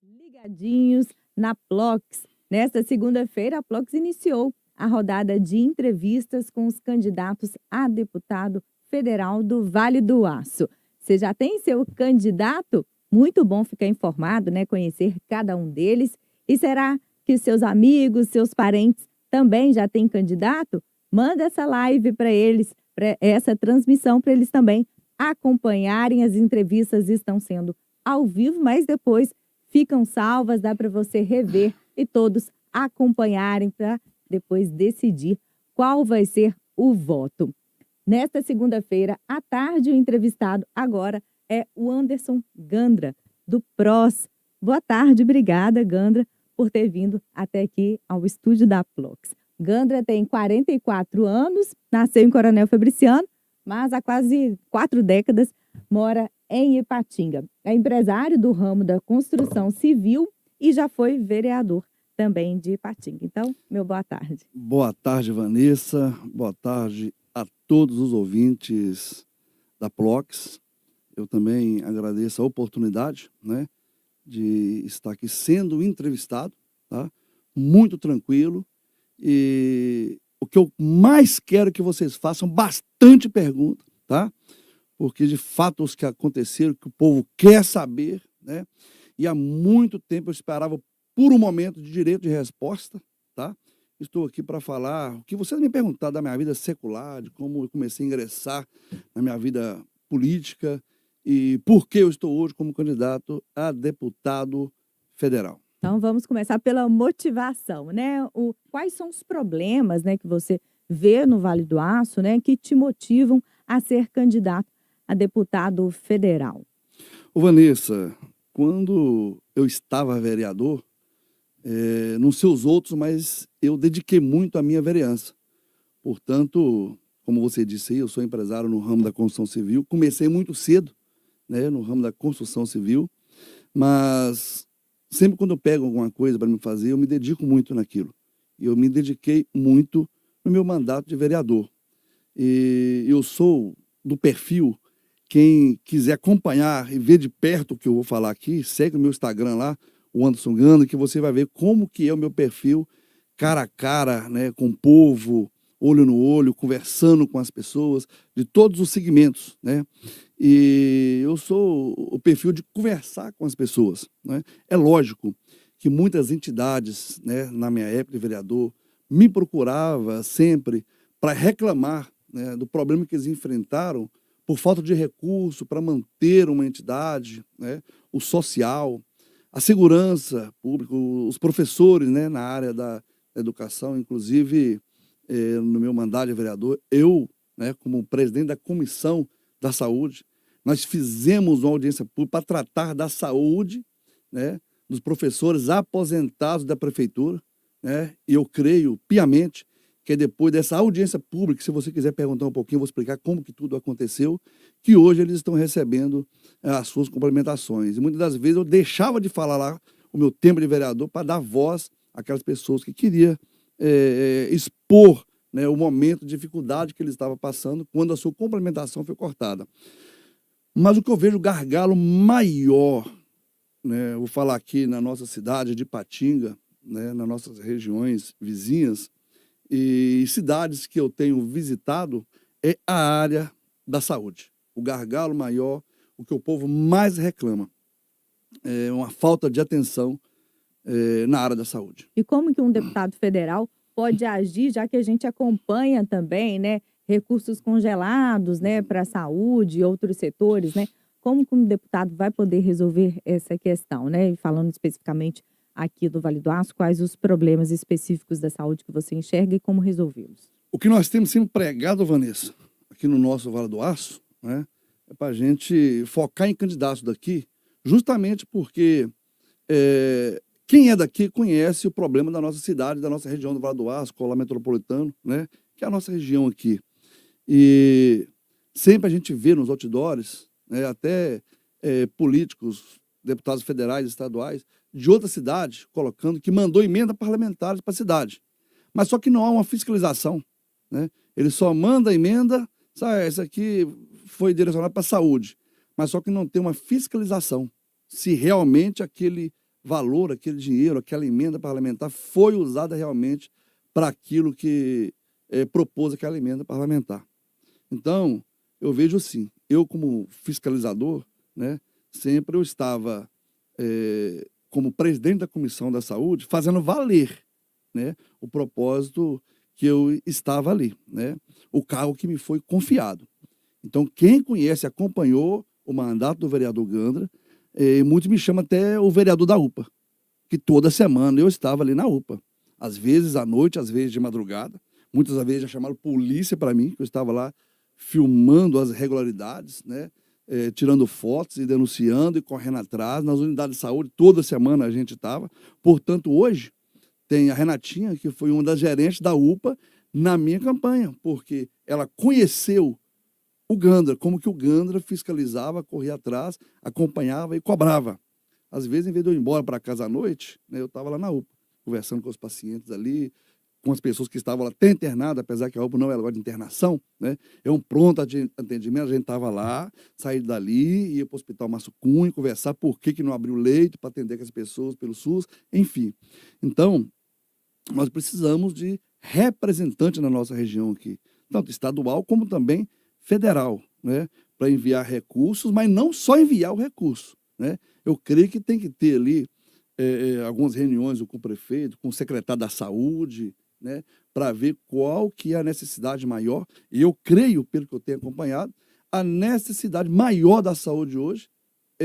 Ligadinhos na Plox. Nesta segunda-feira, a Plox iniciou a rodada de entrevistas com os candidatos a deputado federal do Vale do Aço. Você já tem seu candidato? Muito bom ficar informado, né? Conhecer cada um deles. E será que seus amigos, seus parentes também já têm candidato? Manda essa live para eles, essa transmissão para eles também acompanharem. As entrevistas estão sendo ao vivo, mas depois ficam salvas, dá para você rever e todos acompanharem para depois decidir qual vai ser o voto. Nesta segunda-feira, à tarde, o entrevistado agora é o Anderson Gandra, do PROS. Boa tarde, obrigada, Gandra, por ter vindo até aqui ao estúdio da Plox. Gandra tem 44 anos, nasceu em Coronel Fabriciano, mas há quase 4 décadas mora em Ipatinga. É empresário do ramo da construção civil e já foi vereador também de Ipatinga. Então, meu boa tarde. Boa tarde, Vanessa. Boa tarde a todos os ouvintes da Plox. Eu também agradeço a oportunidade, né, de estar aqui sendo entrevistado, tá? Muito tranquilo. E o que eu mais quero que vocês façam bastante perguntas, tá? Porque, de fato, os que aconteceram, que o povo quer saber, né? E há muito tempo eu esperava por um momento de direito de resposta, tá? Estou aqui para falar o que vocês me perguntaram da minha vida secular, de como eu comecei a ingressar na minha vida política e por que eu estou hoje como candidato a deputado federal. Então, vamos começar pela motivação, né? Quais são os problemas, né, que você vê no Vale do Aço, né, que te motivam a ser candidato a deputado federal? Ô Vanessa, quando eu estava vereador, não sei os outros, mas eu dediquei muito à minha vereança. Portanto, como você disse aí, eu sou empresário no ramo da construção civil. Comecei muito cedo, né, no ramo da construção civil, mas sempre quando eu pego alguma coisa para me fazer, eu me dedico muito naquilo. E eu me dediquei muito no meu mandato de vereador. E eu sou do perfil, quem quiser acompanhar e ver de perto o que eu vou falar aqui, segue o meu Instagram lá, o Anderson Gandra, que você vai ver como que é o meu perfil, cara a cara, né, com o povo, olho no olho, conversando com as pessoas, de todos os segmentos, né? E eu sou o perfil de conversar com as pessoas, né? É lógico que muitas entidades, né, na minha época de vereador, me procurava sempre para reclamar, né, do problema que eles enfrentaram por falta de recurso para manter uma entidade, né, o social, a segurança pública, os professores, né, na área da educação, inclusive no meu mandato de vereador, eu, né, como presidente da Comissão da Saúde, nós fizemos uma audiência pública para tratar da saúde, né, dos professores aposentados da prefeitura, né, e eu creio piamente que depois dessa audiência pública, se você quiser perguntar um pouquinho, eu vou explicar como que tudo aconteceu, que hoje eles estão recebendo as suas complementações. E muitas das vezes eu deixava de falar lá o meu tempo de vereador para dar voz àquelas pessoas que queriam expor, né, o momento de dificuldade que eles estavam passando quando a sua complementação foi cortada. Mas o que eu vejo gargalo maior, né, eu vou falar aqui na nossa cidade de Ipatinga, né, nas nossas regiões vizinhas e cidades que eu tenho visitado, é a área da saúde. O gargalo maior, o que o povo mais reclama, é uma falta de atenção na área da saúde. E como que um deputado federal pode agir, já que a gente acompanha também, né, recursos congelados, né, para a saúde e outros setores, né? Como que um deputado vai poder resolver essa questão, né? E falando especificamente aqui do Vale do Aço, quais os problemas específicos da saúde que você enxerga e como resolvê-los? O que nós temos sempre pregado, Vanessa, aqui no nosso Vale do Aço, né, é para a gente focar em candidatos daqui, justamente porque quem é daqui conhece o problema da nossa cidade, da nossa região do Vale do Aço, Colar Metropolitano, né, que é a nossa região aqui. E sempre a gente vê nos outdoors, né, até políticos, deputados federais e estaduais, de outra cidade, colocando que mandou emenda parlamentares para a cidade. Mas só que não há uma fiscalização, né? Ele só manda a emenda, sabe, essa aqui foi direcionada para a saúde, mas só que não tem uma fiscalização, se realmente aquele valor, aquele dinheiro, aquela emenda parlamentar foi usada realmente para aquilo que propôs aquela emenda parlamentar. Então, eu vejo assim, eu como fiscalizador, né, sempre eu estava, como presidente da Comissão da Saúde, fazendo valer, né, o propósito que eu estava ali, né, o cargo que me foi confiado. Então, quem conhece, acompanhou o mandato do vereador Gandra, muitos me chamam até o vereador da UPA, que toda semana eu estava ali na UPA. Às vezes à noite, às vezes de madrugada. Muitas vezes já chamaram polícia para mim, que eu estava lá filmando as irregularidades, né? Tirando fotos e denunciando e correndo atrás. Nas unidades de saúde, toda semana a gente estava. Portanto, hoje, tem a Renatinha, que foi uma das gerentes da UPA, na minha campanha, porque ela conheceu o Gandra, como que o Gandra fiscalizava, corria atrás, acompanhava e cobrava. Às vezes, em vez de eu ir embora para casa à noite, né, eu estava lá na UPA, conversando com os pacientes ali, com as pessoas que estavam lá até internadas, apesar que a UPA não é lugar de internação, né? É um pronto atendimento, a gente estava lá, saí dali, ia para o Hospital Márcio Cunha, conversar por que não abriu leito para atender aquelas pessoas pelo SUS, enfim. Então, nós precisamos de representante na nossa região aqui, tanto estadual como também federal, né? Para enviar recursos, mas não só enviar o recurso, né? Eu creio que tem que ter ali algumas reuniões com o prefeito, com o secretário da saúde, né? Para ver qual que é a necessidade maior. E eu creio, pelo que eu tenho acompanhado, a necessidade maior da saúde hoje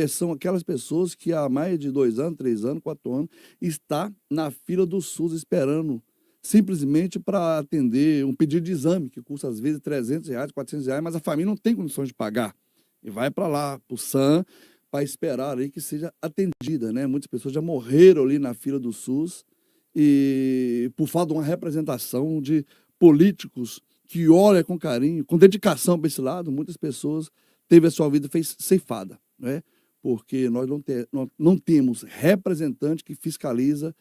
são aquelas pessoas que há mais de 2 anos, 3 anos, 4 anos, está na fila do SUS esperando simplesmente para atender um pedido de exame, que custa às vezes R$ 300, R$ 400, mas a família não tem condições de pagar. E vai para lá, para o SAM, para esperar aí que seja atendida, né? Muitas pessoas já morreram ali na fila do SUS e por falta de uma representação de políticos que olham com carinho, com dedicação para esse lado, muitas pessoas teve a sua vida ceifada, né? Porque nós não temos representante que fiscaliza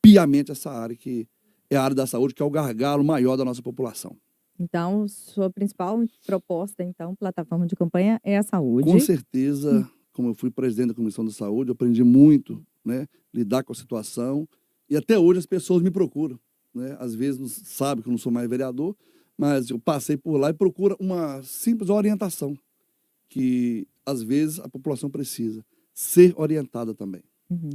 piamente essa área, que é a área da saúde, que é o gargalo maior da nossa população. Então, sua principal proposta, então, plataforma de campanha é a Com saúde. certeza, como eu fui presidente da Comissão da Saúde, eu aprendi muito, né, lidar com a situação, e até hoje as pessoas me procuram, né? Às vezes não sabem que eu não sou mais vereador, mas eu passei por lá e procura uma simples orientação, que às vezes a população precisa ser orientada também.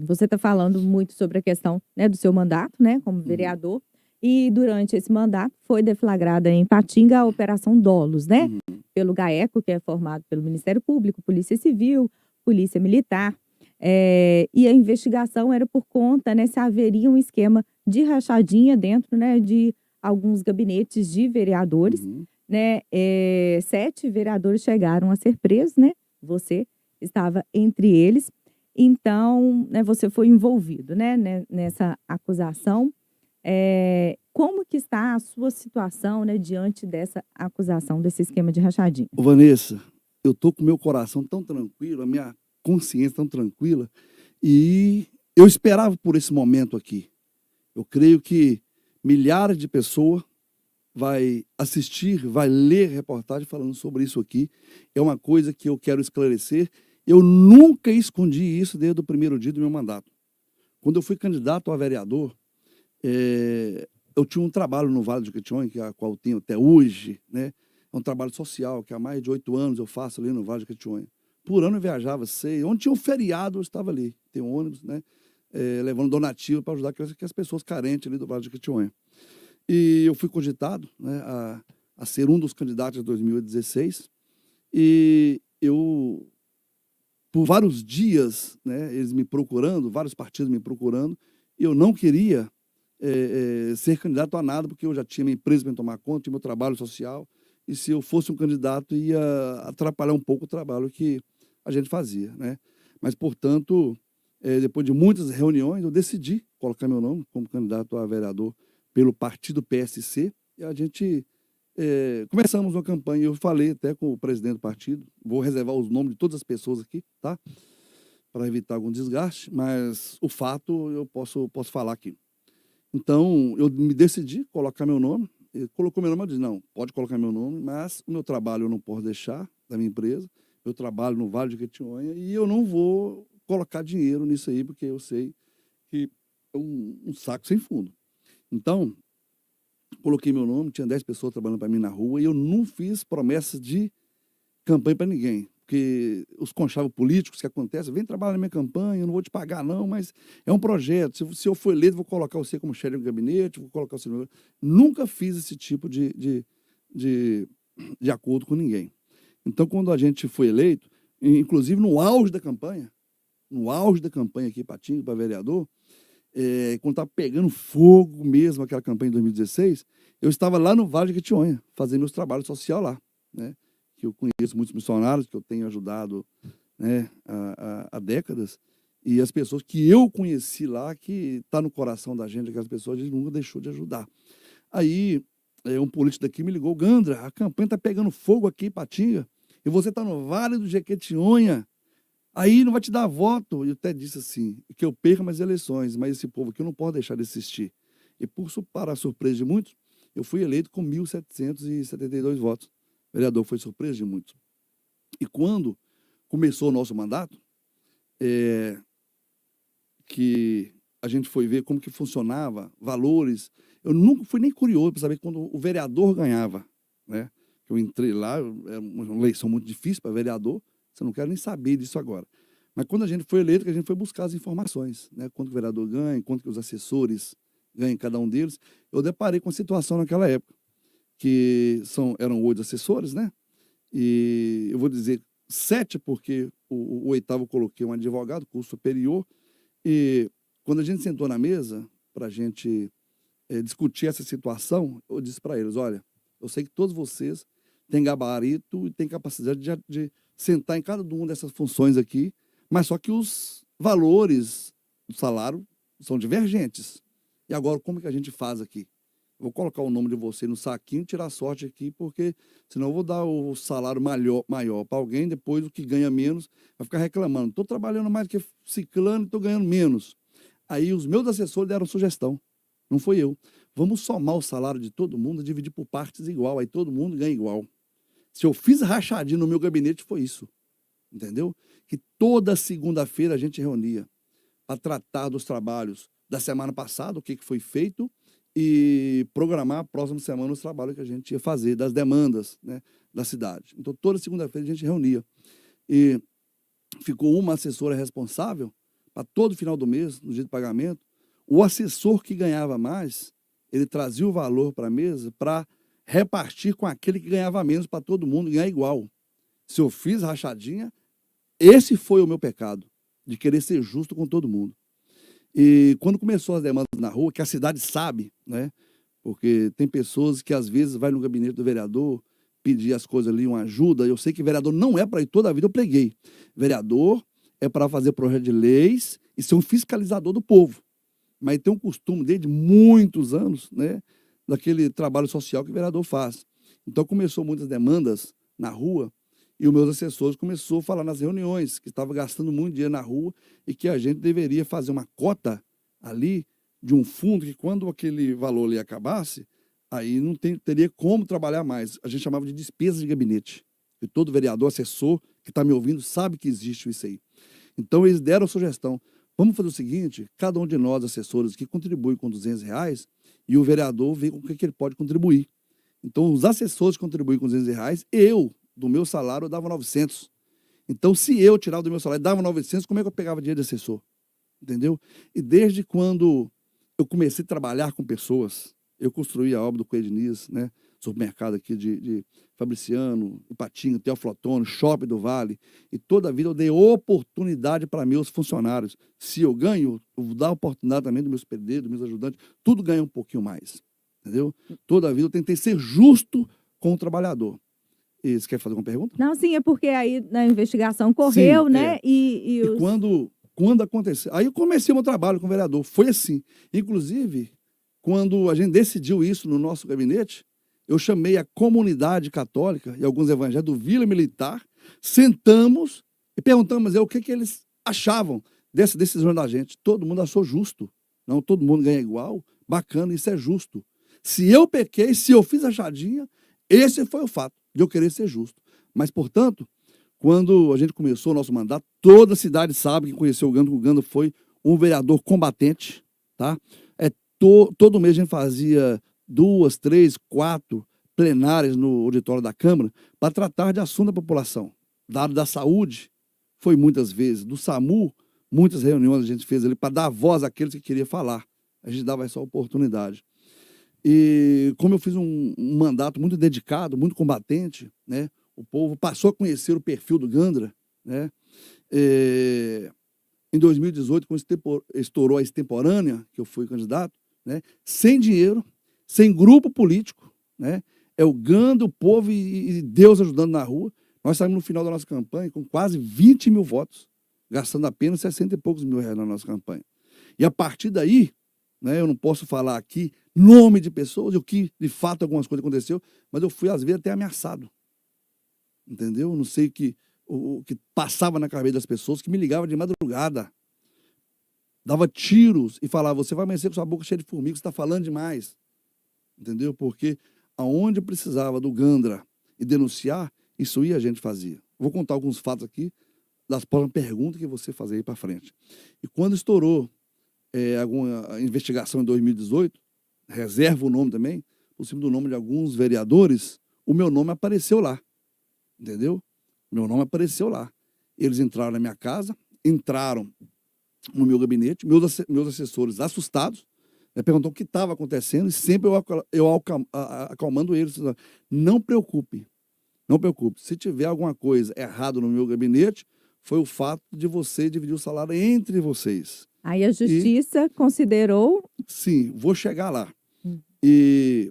Você está falando muito sobre a questão, né, do seu mandato, né, como vereador, e durante esse mandato foi deflagrada em Patinga a Operação Dolos, né, pelo GAECO, que é formado pelo Ministério Público, Polícia Civil, Polícia Militar, e a investigação era por conta, né, se haveria um esquema de rachadinha dentro, né, de alguns gabinetes de vereadores, né, 7 vereadores chegaram a ser presos, né, você estava entre eles. Então, né, você foi envolvido, né, nessa acusação. Como que está a sua situação, né, diante dessa acusação, desse esquema de rachadinha? Ô, Vanessa, eu tô com meu coração tão tranquilo, a minha consciência tão tranquila, e eu esperava por esse momento aqui. Eu creio que milhares de pessoas vai assistir, vai ler reportagem falando sobre isso aqui. É uma coisa que eu quero esclarecer. Eu nunca escondi isso desde o primeiro dia do meu mandato. Quando eu fui candidato a vereador, eu tinha um trabalho no Vale do Jequitinhonha, que é a qual eu tenho até hoje, né? É um trabalho social, que há mais de 8 anos eu faço ali no Vale do Jequitinhonha. Por ano eu viajava 6, onde tinha um feriado eu estava ali. Tem um ônibus, né? Levando donativo para ajudar as pessoas carentes ali do Vale do Jequitinhonha. E eu fui cogitado, né, a ser um dos candidatos de 2016. E eu, por vários dias, né, eles me procurando, vários partidos me procurando, e eu não queria ser candidato a nada, porque eu já tinha minha empresa para tomar conta, tinha meu trabalho social, e se eu fosse um candidato, ia atrapalhar um pouco o trabalho que a gente fazia, né? Mas, portanto, depois de muitas reuniões, eu decidi colocar meu nome como candidato a vereador pelo partido PSC, e a gente começamos uma campanha. Eu falei até com o presidente do partido, vou reservar os nomes de todas as pessoas aqui, tá? Para evitar algum desgaste, mas o fato eu posso falar aqui. Então, eu me decidi colocar meu nome. Ele colocou meu nome, eu disse, não, pode colocar meu nome, mas o meu trabalho eu não posso deixar da minha empresa. Eu trabalho no Vale do Jequitinhonha e eu não vou colocar dinheiro nisso aí, porque eu sei que é um saco sem fundo. Então, coloquei meu nome, tinha 10 pessoas trabalhando para mim na rua, e eu não fiz promessas de campanha para ninguém. Porque os conchavos políticos que acontecem, vem trabalhar na minha campanha, eu não vou te pagar não, mas é um projeto. Se eu for eleito, vou colocar você como chefe de gabinete, vou colocar você... Nunca fiz esse tipo de acordo com ninguém. Então, quando a gente foi eleito, inclusive no auge da campanha aqui, Patinho, para vereador, quando estava pegando fogo mesmo, aquela campanha em 2016, eu estava lá no Vale de Jequitinhonha, fazendo meus trabalhos sociais lá, né? Que eu conheço muitos missionários, que eu tenho ajudado, né, há décadas, e as pessoas que eu conheci lá, que está no coração da gente, aquelas pessoas, a gente nunca deixou de ajudar. Aí, um político daqui me ligou: Gandra, a campanha está pegando fogo aqui em Patinga, e você está no Vale do Jequitinhonha, aí não vai te dar voto. E eu até disse assim, que eu perca mais eleições, mas esse povo aqui eu não posso deixar de assistir. E para a surpresa de muitos, eu fui eleito com 1.772 votos. O vereador foi surpresa de muitos. E quando começou o nosso mandato, que a gente foi ver como que funcionava, valores, eu nunca fui nem curioso para saber quando o vereador ganhava, né? Eu entrei lá, é uma eleição muito difícil para vereador, você não quer nem saber disso agora. Mas quando a gente foi eleito, que a gente foi buscar as informações, né? Quanto o vereador ganha, quanto que os assessores ganham, cada um deles, eu deparei com a situação naquela época, que eram 8 assessores, né? E eu vou dizer 7, porque o 8º eu coloquei um advogado, curso superior, e quando a gente sentou na mesa para a gente discutir essa situação, eu disse para eles: olha, eu sei que todos vocês têm gabarito e têm capacidade de sentar em cada uma dessas funções aqui, mas só que os valores do salário são divergentes. E agora, como que a gente faz aqui? Vou colocar o nome de você no saquinho e tirar sorte aqui, porque senão eu vou dar o salário maior para alguém, depois o que ganha menos vai ficar reclamando. Estou trabalhando mais que ciclano e estou ganhando menos. Aí os meus assessores deram sugestão, não foi eu. Vamos somar o salário de todo mundo, dividir por partes igual, aí todo mundo ganha igual. Se eu fiz rachadinho no meu gabinete, foi isso. Entendeu? Que toda segunda-feira a gente reunia para tratar dos trabalhos da semana passada, o que foi feito, e programar a próxima semana os trabalhos que a gente ia fazer, das demandas, né, da cidade. Então, toda segunda-feira a gente reunia. E ficou uma assessora responsável para todo final do mês, no dia de pagamento. O assessor que ganhava mais, ele trazia o valor para a mesa para repartir com aquele que ganhava menos, para todo mundo ganhar igual. Se eu fiz rachadinha, esse foi o meu pecado, de querer ser justo com todo mundo. E quando começou as demandas na rua, que a cidade sabe, né? Porque tem pessoas que às vezes vai no gabinete do vereador pedir as coisas ali, uma ajuda. Eu sei que vereador não é para ir toda a vida, eu preguei. Vereador é para fazer projeto de leis e ser um fiscalizador do povo. Mas tem um costume desde muitos anos, né? Daquele trabalho social que o vereador faz. Então começou muitas demandas na rua. E os meus assessores começaram a falar nas reuniões que estava gastando muito dinheiro na rua e que a gente deveria fazer uma cota ali de um fundo que, quando aquele valor ali acabasse, aí não teria como trabalhar mais. A gente chamava de despesa de gabinete. E todo vereador, assessor que está me ouvindo sabe que existe isso aí. Então, eles deram a sugestão: vamos fazer o seguinte, cada um de nós, assessores, que contribui com R$200, e o vereador vê com o que ele pode contribuir. Então, os assessores contribuem com R$200, do meu salário, eu dava 900. Então, se eu tirava do meu salário e dava 900, como é que eu pegava dinheiro de assessor? Entendeu? E desde quando eu comecei a trabalhar com pessoas, eu construí a obra do Coelho Diniz, né? Supermercado aqui de Fabriciano, Ipatinga, Teoflotone, Shopping do Vale, e toda a vida eu dei oportunidade para meus funcionários. Se eu ganho, eu vou dar oportunidade também dos meus pedreiros, dos meus ajudantes, tudo ganha um pouquinho mais. Entendeu? Toda a vida eu tentei ser justo com o trabalhador. E você quer fazer uma pergunta? Não, sim, é porque aí na investigação correu, Sim, né? E quando aconteceu, aí eu comecei o meu trabalho com o vereador, foi assim. Inclusive, quando a gente decidiu isso no nosso gabinete, eu chamei a comunidade católica e alguns evangélicos do Vila Militar, sentamos e perguntamos o que eles achavam dessa decisão da gente. Todo mundo achou justo. Não, todo mundo ganha igual, bacana, isso é justo. Se eu pequei, se eu fiz a rachadinha, esse foi o fato de eu querer ser justo. Mas, portanto, Quando a gente começou o nosso mandato, toda a cidade sabe, quem conheceu o Gandra, que o Gandra foi um vereador combatente, tá? Todo mês a gente fazia 2, 3, 4 plenárias no auditório da Câmara para tratar de assunto da população. Da área da saúde, foi muitas vezes. Do SAMU, muitas reuniões a gente fez ali para dar voz àqueles que queriam falar. A gente dava essa oportunidade. E como eu fiz um mandato muito dedicado, muito combatente, né? O povo passou a conhecer o perfil do Gandra, né? Em 2018, quando estourou a extemporânea, que eu fui candidato, né? Sem dinheiro, sem grupo político, né? É o Gandra, o povo e Deus ajudando na rua. Nós saímos no final da nossa campanha com quase 20 mil votos, gastando apenas 60 e poucos mil reais na nossa campanha. E a partir daí, né, eu não posso falar aqui nome de pessoas, o que de fato algumas coisas aconteceu, mas eu fui às vezes até ameaçado. Entendeu? Não sei o que passava na cabeça das pessoas, que me ligavam de madrugada, dava tiros e falava: você vai amanhecer com sua boca cheia de formiga, você está falando demais. Entendeu? Porque aonde precisava do Gandra e denunciar, isso aí a gente fazia. Vou contar alguns fatos aqui das próximas perguntas que você fazer aí para frente. E quando estourou alguma investigação em 2018, reserva o nome também, por cima do nome de alguns vereadores, o meu nome apareceu lá. Entendeu? Meu nome apareceu lá. Eles entraram na minha casa, entraram no meu gabinete, meus assessores assustados, né, perguntaram o que estava acontecendo, e sempre eu acalmando eles: não preocupe, não preocupe. Se tiver alguma coisa errada no meu gabinete, foi o fato de você dividir o salário entre vocês. Aí a justiça considerou... Sim, vou chegar lá. E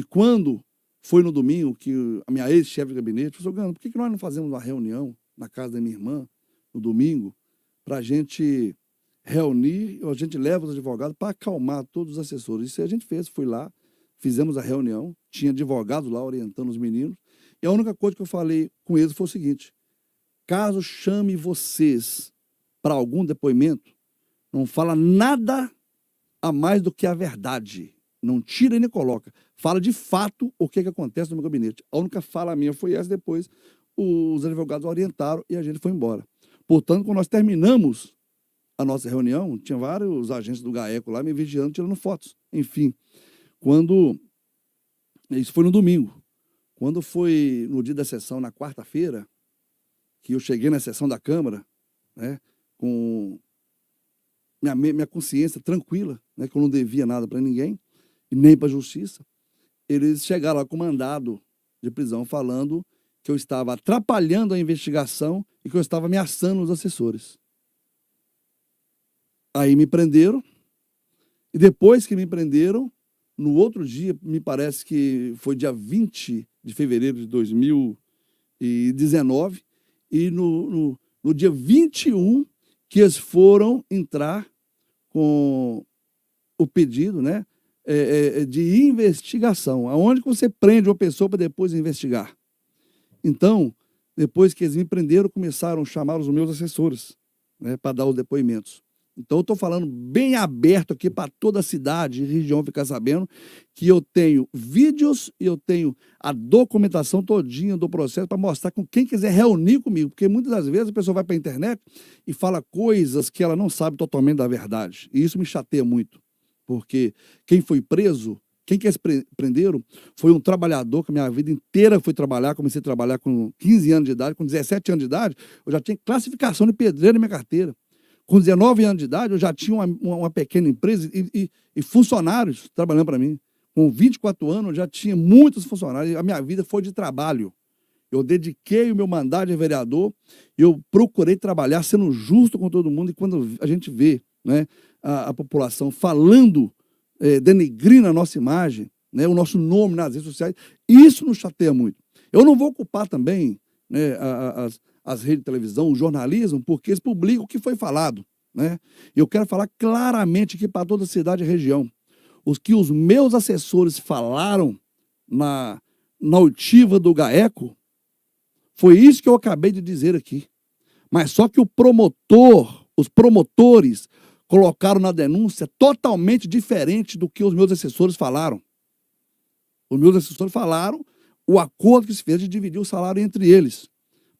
quando foi no domingo que a minha ex-chefe de gabinete falou: Gandra, por que nós não fazemos uma reunião na casa da minha irmã no domingo para a gente reunir, a gente leva os advogados para acalmar todos os assessores? Isso a gente fez, fui lá, fizemos a reunião, tinha advogados lá orientando os meninos, e a única coisa que eu falei com eles foi o seguinte: caso chame vocês para algum depoimento, não fala nada a mais do que a verdade. Não tira e nem coloca. Fala de fato o que acontece no meu gabinete. A única fala minha foi essa. Depois os advogados orientaram e a gente foi embora. Portanto, quando nós terminamos a nossa reunião, tinha vários agentes do GAECO lá me vigiando, tirando fotos. Enfim, isso foi no domingo. Quando foi no dia da sessão, na quarta-feira, que eu cheguei na sessão da Câmara, né, com minha consciência tranquila, né, que eu não devia nada para ninguém, e nem para a justiça, eles chegaram lá com mandado de prisão falando que eu estava atrapalhando a investigação e que eu estava ameaçando os assessores. Aí me prenderam, e depois que me prenderam, no outro dia, me parece que foi dia 20 de fevereiro de 2019, e no dia 21 que eles foram entrar com o pedido, né, de investigação, aonde você prende uma pessoa para depois investigar. Então, depois que eles me prenderam, começaram a chamar os meus assessores, né, para dar os depoimentos. Então, eu estou falando bem aberto aqui para toda a cidade e região ficar sabendo que eu tenho vídeos e eu tenho a documentação todinha do processo para mostrar com quem quiser reunir comigo, porque muitas das vezes a pessoa vai para a internet e fala coisas que ela não sabe totalmente da verdade. E isso me chateia muito, porque quem foi preso, quem que eles prenderam, foi um trabalhador que a minha vida inteira foi trabalhar. Comecei a trabalhar com 15 anos de idade, com 17 anos de idade, eu já tinha classificação de pedreiro na minha carteira. Com 19 anos de idade, eu já tinha uma pequena empresa e funcionários trabalhando para mim. Com 24 anos, eu já tinha muitos funcionários. A minha vida foi de trabalho. Eu dediquei o meu mandato de vereador, eu procurei trabalhar sendo justo com todo mundo. E quando a gente vê, né, a população falando, denegrindo a nossa imagem, né, o nosso nome nas redes sociais, isso nos chateia muito. Eu não vou culpar também, né, as redes de televisão, o jornalismo, porque eles publicam o que foi falado, né? Eu quero falar claramente aqui para toda a cidade e região. Os que os meus assessores falaram na oitiva do GAECO, foi isso que eu acabei de dizer aqui. Mas só que os promotores colocaram na denúncia totalmente diferente do que os meus assessores falaram. Os meus assessores falaram o acordo que se fez de dividir o salário entre eles.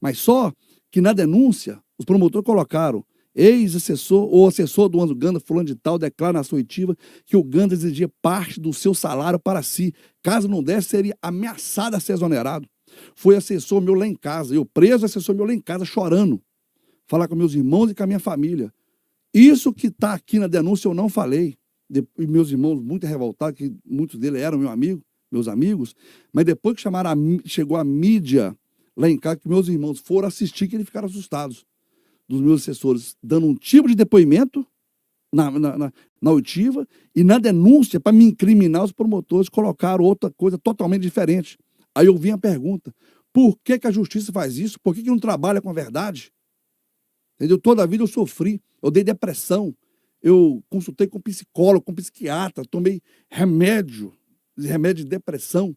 Mas só que na denúncia, os promotores colocaram ex-assessor ou assessor do Gandra, fulano de tal, declara na sua oitiva que o Gandra exigia parte do seu salário para si. Caso não desse, seria ameaçado a ser exonerado. Foi assessor meu lá em casa, eu preso, assessor meu lá em casa, chorando. Falar com meus irmãos e com a minha família. Isso que está aqui na denúncia eu não falei. E meus irmãos muito revoltados, que muitos deles eram meus amigos, mas depois que chegou a mídia lá em casa, que meus irmãos foram assistir, que eles ficaram assustados dos meus assessores, dando um tipo de depoimento na oitiva, e na denúncia, para me incriminar, os promotores colocaram outra coisa totalmente diferente. Aí eu vim a pergunta, por que a justiça faz isso? Por que não trabalha com a verdade? Entendeu? Toda a vida eu sofri, eu dei depressão, eu consultei com psicólogo, com psiquiatra, tomei remédio de depressão,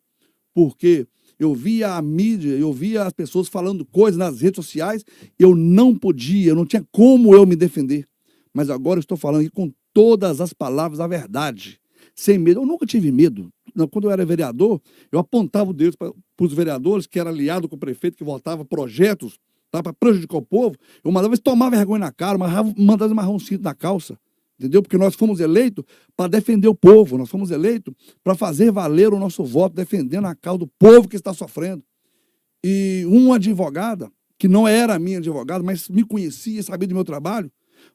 porque eu via a mídia, eu via as pessoas falando coisas nas redes sociais, eu não podia, eu não tinha como eu me defender. Mas agora eu estou falando aqui com todas as palavras a verdade, sem medo. Eu nunca tive medo. Quando eu era vereador, eu apontava o dedo para os vereadores, que era aliado com o prefeito, que votava projetos para prejudicar o povo. Eu mandava eles tomar vergonha na cara, mandava eles amarrar um cinto na calça. Entendeu? Porque nós fomos eleitos para defender o povo, nós fomos eleitos para fazer valer o nosso voto, defendendo a causa do povo que está sofrendo. E uma advogada, que não era a minha advogada, mas me conhecia, sabia do meu trabalho,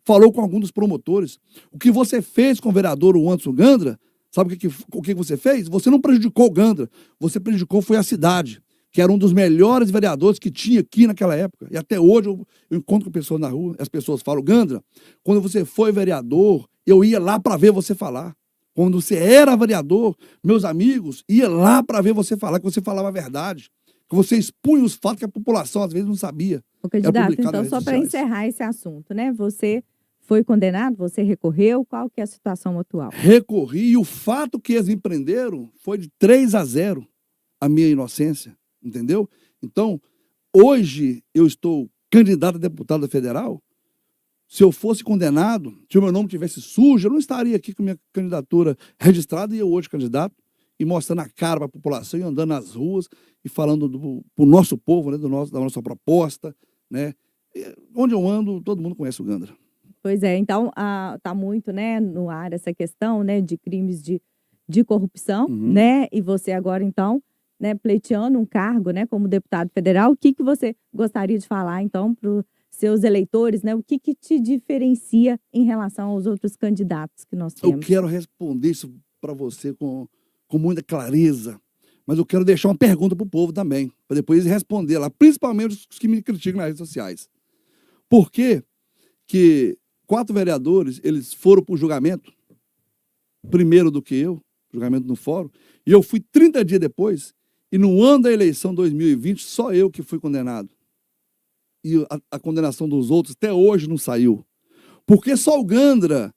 falou com algum dos promotores. O que você fez com o vereador Anderson Gandra, sabe o que você fez? Você não prejudicou o Gandra, você prejudicou foi a cidade, que era um dos melhores vereadores que tinha aqui naquela época. E até hoje eu encontro com pessoas na rua, as pessoas falam, Gandra, quando você foi vereador, eu ia lá para ver você falar. Quando você era vereador, meus amigos, ia lá para ver você falar, que você falava a verdade, que você expunha os fatos que a população às vezes não sabia. Ô, candidato, então, só para encerrar esse assunto, né? Você foi condenado, você recorreu, qual que é a situação atual? Recorri, e o fato que eles me prenderam foi de 3-0 a minha inocência. Entendeu? Então, hoje eu estou candidato a deputado federal. Se eu fosse condenado, se o meu nome tivesse sujo, eu não estaria aqui com minha candidatura registrada e eu hoje candidato, e mostrando a cara para a população, e andando nas ruas e falando para o nosso povo, né, da nossa proposta. Né? E onde eu ando, todo mundo conhece o Gandra. Pois é, então está muito, né, no ar essa questão, né, de crimes de corrupção, né? E você agora, então, né, pleiteando um cargo, né, como deputado federal, o que você gostaria de falar, então, para os seus eleitores, né? O que te diferencia em relação aos outros candidatos que nós temos? Eu quero responder isso para você com muita clareza, mas eu quero deixar uma pergunta para o povo também, para depois eles responder lá, principalmente os que me criticam nas redes sociais. Por que 4 vereadores, eles foram para o julgamento, primeiro do que eu, julgamento no fórum, e eu fui 30 dias depois, e no ano da eleição 2020, só eu que fui condenado. E a condenação dos outros até hoje não saiu. Porque só o Gandra,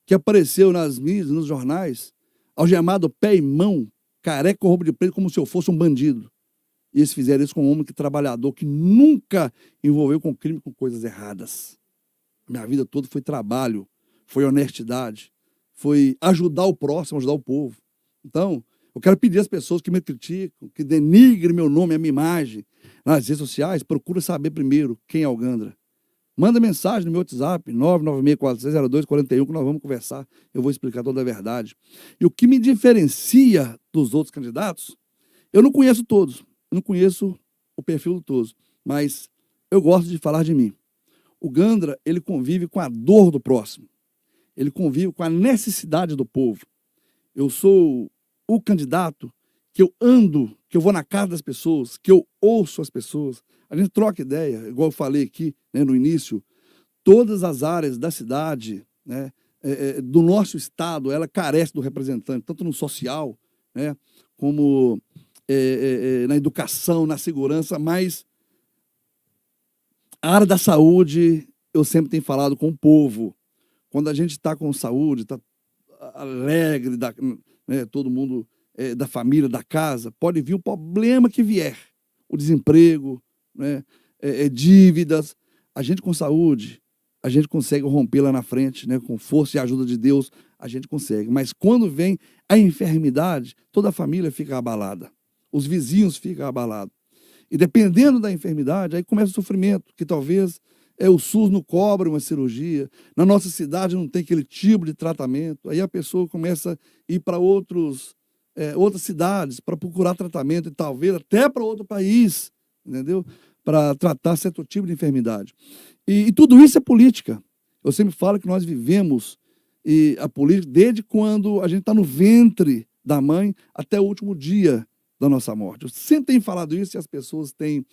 que apareceu nas mídias, nos jornais, algemado pé e mão, careca com roupa de preto, como se eu fosse um bandido. E eles fizeram isso com um homem trabalhador, que nunca envolveu com crime, com coisas erradas. Minha vida toda foi trabalho, foi honestidade, foi ajudar o próximo, ajudar o povo. Então, eu quero pedir às pessoas que me criticam, que denigrem meu nome, a minha imagem, nas redes sociais, procura saber primeiro quem é o Gandra. Manda mensagem no meu WhatsApp, 996460241, que nós vamos conversar. Eu vou explicar toda a verdade. E o que me diferencia dos outros candidatos, eu não conheço todos, eu não conheço o perfil de todos, mas eu gosto de falar de mim. O Gandra, ele convive com a dor do próximo. Ele convive com a necessidade do povo. Eu sou o candidato que eu ando, que eu vou na casa das pessoas, que eu ouço as pessoas. A gente troca ideia, igual eu falei aqui, né, no início. Todas as áreas da cidade, né, do nosso estado, ela carece do representante, tanto no social, né, como na educação, na segurança, mas a área da saúde, eu sempre tenho falado com o povo. Quando a gente está com saúde, está alegre, né, todo mundo da família, da casa, pode vir o problema que vier, o desemprego, né, dívidas. A gente com saúde, a gente consegue romper lá na frente, né, com força e ajuda de Deus, a gente consegue. Mas quando vem a enfermidade, toda a família fica abalada, os vizinhos ficam abalados. E dependendo da enfermidade, aí começa o sofrimento, que talvez o SUS não cobre uma cirurgia, na nossa cidade não tem aquele tipo de tratamento, aí a pessoa começa a ir para outras cidades para procurar tratamento e talvez até para outro país, entendeu? Para tratar certo tipo de enfermidade. E tudo isso é política. Eu sempre falo que nós vivemos a política desde quando a gente está no ventre da mãe até o último dia da nossa morte. Eu sempre tenho falado isso e as pessoas têm...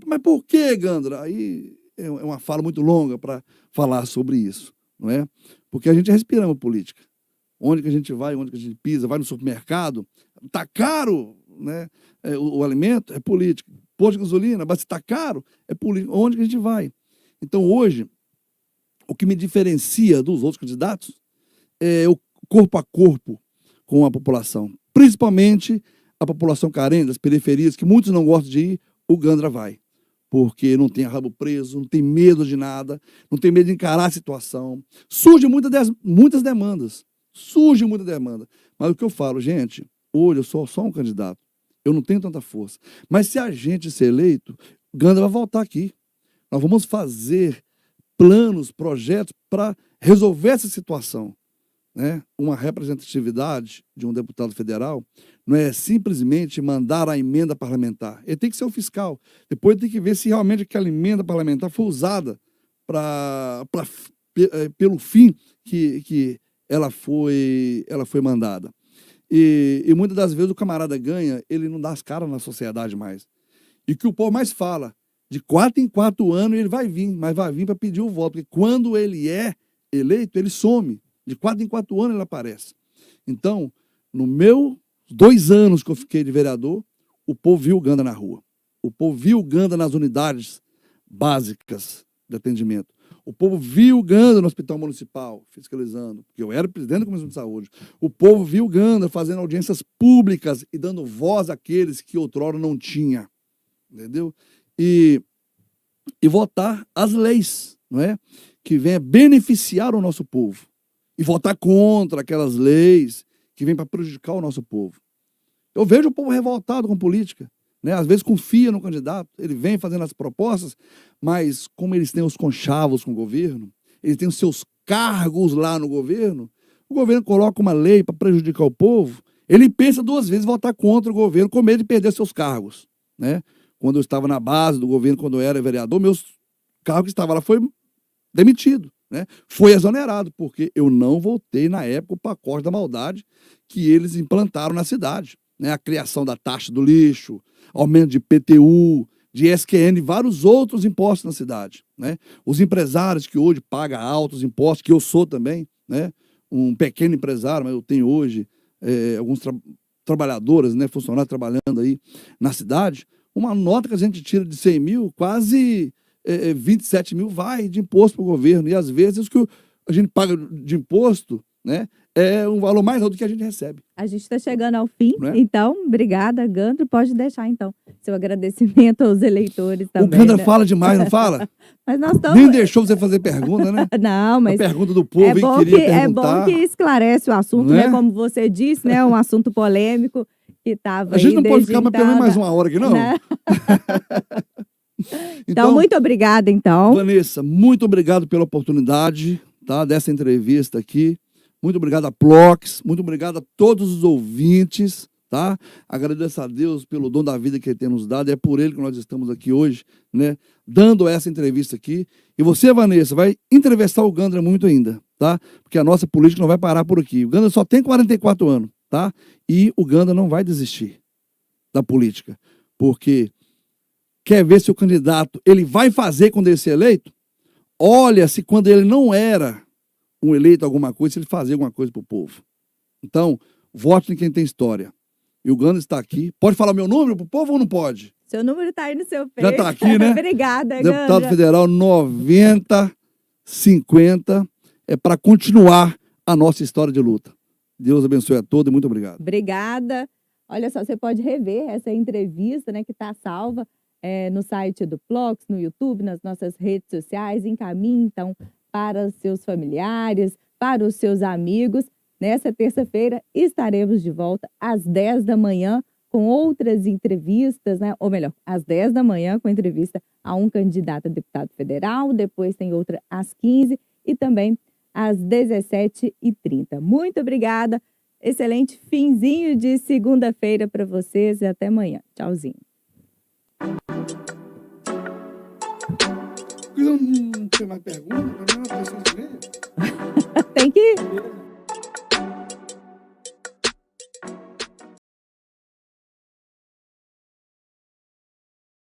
mas por que, Gandra? Aí é uma fala muito longa para falar sobre isso, não é? Porque a gente respiramos política. Onde que a gente vai, onde que a gente pisa, vai no supermercado, está caro, né? O alimento é política. Posto de gasolina, mas se está caro, é política. Onde que a gente vai? Então, hoje, o que me diferencia dos outros candidatos é o corpo a corpo com a população. Principalmente a população carente, das periferias, que muitos não gostam de ir, o Gandra vai. Porque não tem rabo preso, não tem medo de nada, não tem medo de encarar a situação. Surgem muitas demandas. Surge muita demanda. Mas o que eu falo, gente, hoje eu sou só um candidato. Eu não tenho tanta força. Mas se a gente ser eleito, o Gandra vai voltar aqui. Nós vamos fazer planos, projetos para resolver essa situação, né? Uma representatividade de um deputado federal não é simplesmente mandar a emenda parlamentar. Ele tem que ser o fiscal. Depois tem que ver se realmente aquela emenda parlamentar foi usada pelo fim que ela foi mandada. E muitas das vezes o camarada ganha, ele não dá as caras na sociedade mais. E o que o povo mais fala, de 4 em 4 anos ele vai vir, mas vai vir para pedir o voto, porque quando ele é eleito, ele some. De 4 em 4 anos ele aparece. Então, no meu 2 anos que eu fiquei de vereador, o povo viu o Gandra na rua. O povo viu o Gandra nas unidades básicas de atendimento. O povo viu o Gandra no hospital municipal, fiscalizando, porque eu era presidente da Comissão de Saúde. O povo viu o Gandra fazendo audiências públicas e dando voz àqueles que outrora não tinha. Entendeu? E votar as leis, não é? Que venham beneficiar o nosso povo. E votar contra aquelas leis que vêm para prejudicar o nosso povo. Eu vejo o povo revoltado com política, né? Às vezes confia no candidato, ele vem fazendo as propostas, mas como eles têm os conchavos com o governo, eles têm os seus cargos lá no governo, o governo coloca uma lei para prejudicar o povo, ele pensa 2 vezes votar contra o governo com medo de perder seus cargos, né? Quando eu estava na base do governo, quando eu era vereador, meus cargos que estavam lá foi demitido, né? Foi exonerado, porque eu não votei na época o pacote da maldade que eles implantaram na cidade, né? A criação da taxa do lixo, aumento de IPTU, de SQN, vários outros impostos na cidade, né? Os empresários que hoje pagam altos impostos, que eu sou também, né? Um pequeno empresário, mas eu tenho hoje alguns trabalhadores, né? Funcionários trabalhando aí na cidade. Uma nota que a gente tira de 100 mil, quase 27 mil vai de imposto para o governo. E às vezes o que a gente paga de imposto, né, é um valor mais alto do que a gente recebe. A gente está chegando ao fim, Não é? Então, obrigada, Gandra. Pode deixar, então, seu agradecimento aos eleitores também. O Gandra né? fala demais, não fala? Mas nós estamos... Nem deixou você fazer pergunta, né? Não, mas... A pergunta do povo, hein, queria perguntar. É bom que esclarece o assunto, né? Como você disse, né? Um assunto polêmico que estava A gente não pode ficar pelo menos mais 1 hora aqui, não? Né? Então, muito obrigada, então. Vanessa, muito obrigado pela oportunidade, tá, dessa entrevista aqui. Muito obrigado a Plox, muito obrigado a todos os ouvintes, tá? Agradeço a Deus pelo dom da vida que Ele tem nos dado, é por Ele que nós estamos aqui hoje, né? Dando essa entrevista aqui. E você, Vanessa, vai entrevistar o Gandra muito ainda, tá? Porque a nossa política não vai parar por aqui. O Gandra só tem 44 anos, tá? E o Gandra não vai desistir da política, porque quer ver se o candidato ele vai fazer quando ele ser eleito? Olha se quando ele não era um eleito alguma coisa, se ele fazia alguma coisa para o povo. Então, vote em quem tem história. E o Gandra está aqui. Pode falar meu número para o povo ou não pode? Seu número está aí no seu peito. Já está aqui, né? Obrigada, Gandra. Deputado Federal 9050 é para continuar a nossa história de luta. Deus abençoe a todos e muito obrigado. Obrigada. Olha só, você pode rever essa entrevista, né, que está salva no site do Plox, no YouTube, nas nossas redes sociais. Encaminhe, então, para os seus familiares, para os seus amigos. Nessa terça-feira estaremos de volta às 10 da manhã com outras entrevistas, né? Ou melhor, às 10 da manhã, com entrevista a um candidato a deputado federal, depois tem outra às 15 e também às 17h30. Muito obrigada, excelente finzinho de segunda-feira para vocês e até amanhã. Tchauzinho. Não tem mais pergunta? Não é uma pessoa de Tem que ir.